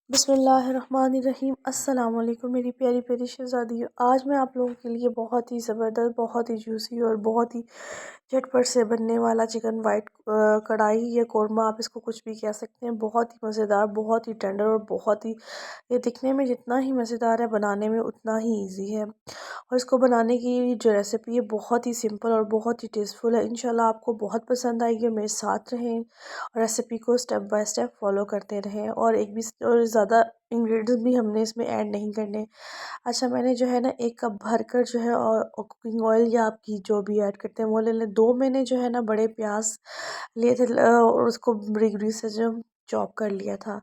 बिस्मिल्लाहिर्रहमानिर्रहीम। अस्सलाम वालेकुम मेरी प्यारी प्यारी शहज़ादियों। आज मैं आप लोगों के लिए बहुत ही ज़बरदस्त, बहुत ही जूसी और बहुत ही झटपट से बनने वाला चिकन वाइट कढ़ाई या कौरमा, आप इसको कुछ भी कह सकते हैं, बहुत ही मज़ेदार, बहुत ही टेंडर और बहुत ही, ये दिखने में जितना ही मज़ेदार है बनाने में उतना ही ईजी है। और इसको बनाने की जो रेसिपी है बहुत ही सिंपल और बहुत ही टेस्टफुल है। इंशाल्लाह आपको बहुत पसंद आएगी। मेरे साथ रहें और रेसिपी को स्टेप बाय स्टेप फॉलो करते रहें। और एक भी और ज़्यादा इंग्रेडिएंट्स भी हमने इसमें ऐड नहीं करने। अच्छा, मैंने जो है ना 1 कप भरकर जो है और कुकिंग ऑयल या आप घी जो भी ऐड करते हैं वो ले लें। 2 मैंने जो है ना बड़े प्याज लिए थे और उसको बारीक बारीक से जो चॉप कर लिया था।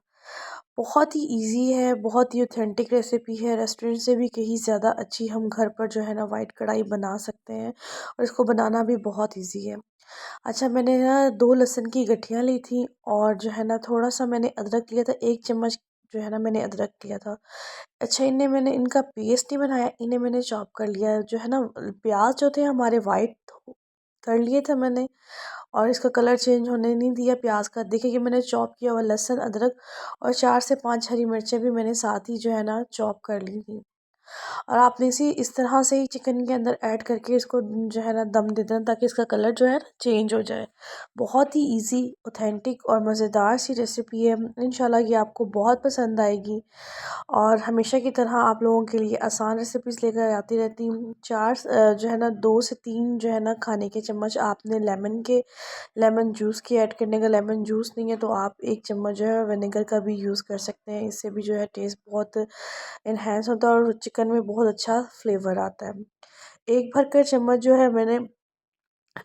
बहुत ही इजी है, बहुत ही ऑथेंटिक रेसिपी है। रेस्टोरेंट से भी कहीं ज़्यादा अच्छी हम घर पर जो है ना वाइट कढ़ाई बना सकते हैं और इसको बनाना भी बहुत इजी है। अच्छा, मैंने ना 2 लहसुन की गठियाँ ली थी और जो है ना थोड़ा सा मैंने अदरक लिया था, 1 चम्मच जो है ना मैंने अदरक लिया था। अच्छा, इन्हें मैंने इनका पेस्ट नहीं बनाया, इन्हें मैंने चॉप कर लिया। जो है ना प्याज जो थे हमारे वाइट कर लिए थे मैंने, और इसका कलर चेंज होने नहीं दिया प्याज का। देखिए कि मैंने चॉप किया हुआ लहसुन, अदरक और 4 से 5 हरी मिर्चें भी मैंने साथ ही जो है ना चॉप कर ली थी। और आपने इस तरह से ही चिकन के अंदर ऐड करके इसको जो है ना दम दे देना, ताकि इसका कलर जो है ना चेंज हो जाए। बहुत ही इजी, ऑथेंटिक और मज़ेदार सी रेसिपी है। इंशाल्लाह ये आपको बहुत पसंद आएगी। और हमेशा की तरह आप लोगों के लिए आसान रेसिपीज़ लेकर आती रहती हूँ। जो है ना 2 से 3 जो है ना खाने के चम्मच आपने लेमन जूस की ऐड करने का। लेमन जूस नहीं है तो आप 1 चम्मच जो है विनेगर का भी यूज़ कर सकते हैं। इससे भी जो है टेस्ट बहुत इन्हेंस होता है और चिकन में बहुत अच्छा फ्लेवर आता है। 1 भरकर चम्मच जो है मैंने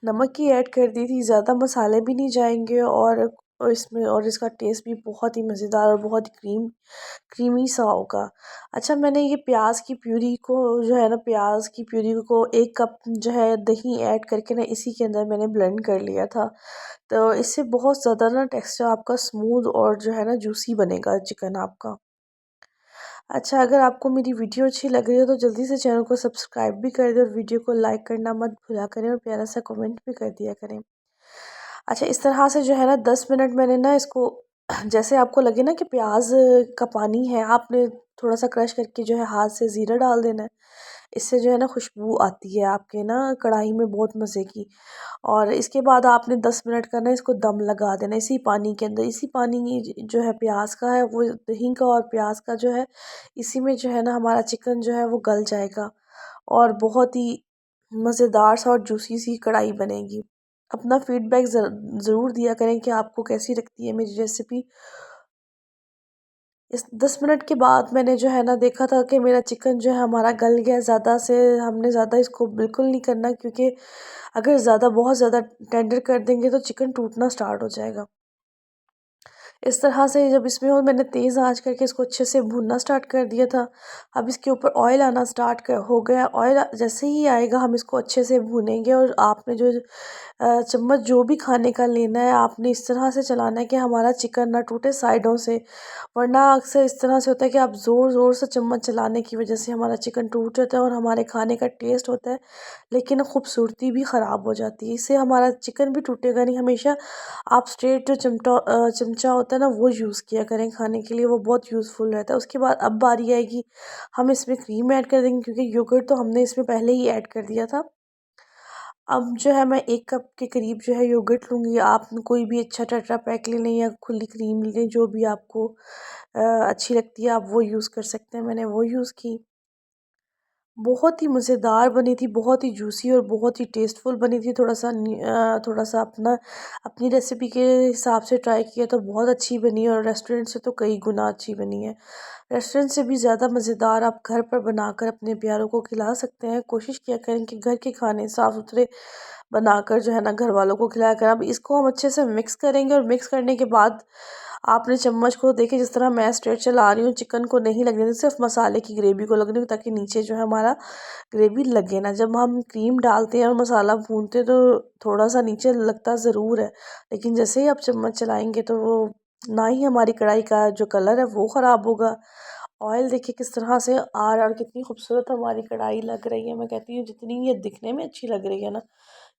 नमक की ऐड कर दी थी। ज़्यादा मसाले भी नहीं जाएंगे और इसमें और इसका टेस्ट भी बहुत ही मज़ेदार और बहुत ही क्रीमी सा होगा। अच्छा, मैंने ये प्याज की प्यूरी को जो है ना प्याज की प्यूरी को 1 कप जो है दही ऐड करके ना इसी के अंदर मैंने ब्लेंड कर लिया था। तो इससे बहुत ज़्यादा ना टेक्सचर आपका स्मूथ और जो है ना जूसी बनेगा चिकन आपका। अच्छा, अगर आपको मेरी वीडियो अच्छी लग रही हो तो जल्दी से चैनल को सब्सक्राइब भी कर दें और वीडियो को लाइक करना मत भूला करें और प्यारा सा कमेंट भी कर दिया करें। अच्छा, इस तरह से जो है ना 10 मिनट मैंने ना इसको जैसे आपको लगे ना कि प्याज का पानी है, आपने थोड़ा सा क्रश करके जो है हाथ से ज़ीरा डाल देना है। इससे जो है ना खुशबू आती है आपके ना कढ़ाई में बहुत मज़े की। और इसके बाद आपने 10 मिनट का ना इसको दम लगा देना इसी पानी के अंदर। इसी पानी जो है प्याज का है वो दही का और प्याज का जो है इसी में जो है ना हमारा चिकन जो है वो गल जाएगा और बहुत ही मज़ेदार सा और जूसी सी कढ़ाई बनेगी। अपना फीडबैक ज़रूर दिया करें कि आपको कैसी लगती है मेरी रेसिपी। इस 10 मिनट के बाद मैंने जो है ना देखा था कि मेरा चिकन जो है हमारा गल गया। हमने ज़्यादा इसको बिल्कुल नहीं करना, क्योंकि अगर बहुत ज़्यादा टेंडर कर देंगे तो चिकन टूटना स्टार्ट हो जाएगा। इस तरह से जब इसमें और मैंने तेज़ आंच करके इसको अच्छे से भूनना स्टार्ट कर दिया था। अब इसके ऊपर ऑयल आना हो गया। ऑयल जैसे ही आएगा हम इसको अच्छे से भूनेंगे और आपने जो चम्मच जो भी खाने का लेना है आपने इस तरह से चलाना है कि हमारा चिकन ना टूटे साइडों से। वरना अक्सर इस तरह से होता है कि आप ज़ोर ज़ोर से चम्मच चलाने की वजह से हमारा चिकन टूट जाता है और हमारे खाने का टेस्ट होता है लेकिन खूबसूरती भी ख़राब हो जाती है। इससे हमारा चिकन भी टूटेगा नहीं। हमेशा आप स्ट्रेट जो चमचा होता है ना वो यूज़ किया करें खाने के लिए, वो बहुत यूज़फुल रहता है। उसके बाद अब बारी आएगी, हम इसमें क्रीम ऐड कर देंगे क्योंकि योगर्ट तो हमने इसमें पहले ही ऐड कर दिया था। अब जो है मैं 1 कप के करीब जो है योगर्ट लूँगी। आप कोई भी अच्छा टेट्रा पैक ले लें या खुली क्रीम ले लें, जो भी आपको अच्छी लगती है आप वो यूज़ कर सकते हैं। मैंने वो यूज़ की। बहुत ही मज़ेदार बनी थी, बहुत ही जूसी और बहुत ही टेस्टफुल बनी थी। थोड़ा सा अपनी रेसिपी के हिसाब से ट्राई किया तो बहुत अच्छी बनी और रेस्टोरेंट से तो कई गुना अच्छी बनी है। रेस्टोरेंट से भी ज़्यादा मज़ेदार आप घर पर बनाकर अपने प्यारों को खिला सकते हैं। कोशिश किया करें कि घर के खाने साफ़ सुथरे बनाकर जो है ना घर वालों को खिलाया करें। अब इसको हम अच्छे से मिक्स करेंगे और मिक्स करने के बाद आपने चम्मच को देखिए, जिस तरह मैं स्ट्रेट चला रही हूँ, चिकन को नहीं लगने दें, सिर्फ मसाले की ग्रेवी को लगने दें, ताकि नीचे जो है हमारा ग्रेवी लगे ना। जब हम क्रीम डालते हैं और मसाला भूनते हैं तो थोड़ा सा नीचे लगता ज़रूर है, लेकिन जैसे ही आप चम्मच चलाएंगे तो वो ना ही हमारी कढ़ाई का जो कलर है वो ख़राब होगा। ऑयल देखिए किस तरह से आ रहा है और कितनी खूबसूरत हमारी कढ़ाई लग रही है। मैं कहती हूँ जितनी ये दिखने में अच्छी लग रही है ना,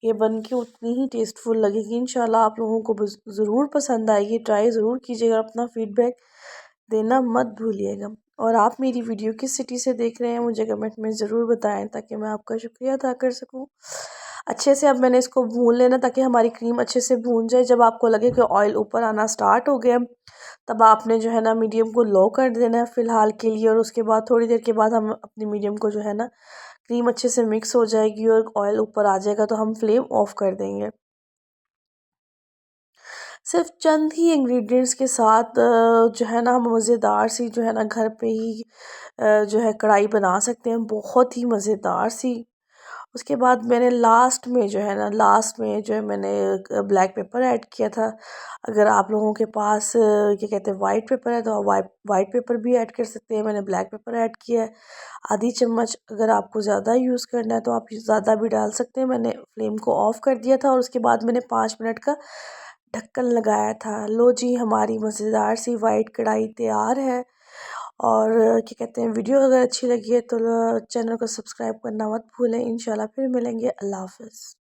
ये बन के उतनी ही टेस्टफुल लगेगी। इंशाल्लाह आप लोगों को ज़रूर पसंद आएगी। ट्राई ज़रूर कीजिएगा, अपना फीडबैक देना मत भूलिएगा। और आप मेरी वीडियो किस सिटी से देख रहे हैं मुझे कमेंट में ज़रूर बताएं, ताकि मैं आपका शुक्रिया अदा कर सकूं। अच्छे से अब मैंने इसको भून लेना, ताकि हमारी क्रीम अच्छे से भून जाए। जब आपको लगे कि ऑयल ऊपर आना स्टार्ट हो गया, तब आपने जो है ना मीडियम को लो कर देना है फ़िलहाल के लिए। और उसके बाद थोड़ी देर के बाद हम अपनी मीडियम को जो है ना, क्रीम अच्छे से मिक्स हो जाएगी और ऑयल ऊपर आ जाएगा तो हम फ्लेम ऑफ कर देंगे। सिर्फ चंद ही इंग्रेडिएंट्स के साथ जो है ना, हम मज़ेदार सी जो है ना घर पे ही जो है कढ़ाई बना सकते हैं, बहुत ही मज़ेदार सी। उसके बाद मैंने लास्ट में जो है मैंने ब्लैक पेपर ऐड किया था। अगर आप लोगों के पास क्या कहते हैं वाइट पेपर है, तो आप वाइट पेपर भी ऐड कर सकते हैं। मैंने ब्लैक पेपर ऐड किया है आधी चम्मच। अगर आपको ज़्यादा यूज़ करना है तो आप ज़्यादा भी डाल सकते हैं। मैंने फ्लेम को ऑफ़ कर दिया था और उसके बाद मैंने 5 मिनट का ढक्कन लगाया था। लो जी, हमारी मज़ेदार सी वाइट कढ़ाई तैयार है। और क्या कहते हैं, वीडियो अगर अच्छी लगी है तो चैनल को सब्सक्राइब करना मत भूलें। इंशाल्लाह फिर मिलेंगे। अल्लाह हाफ़िज़।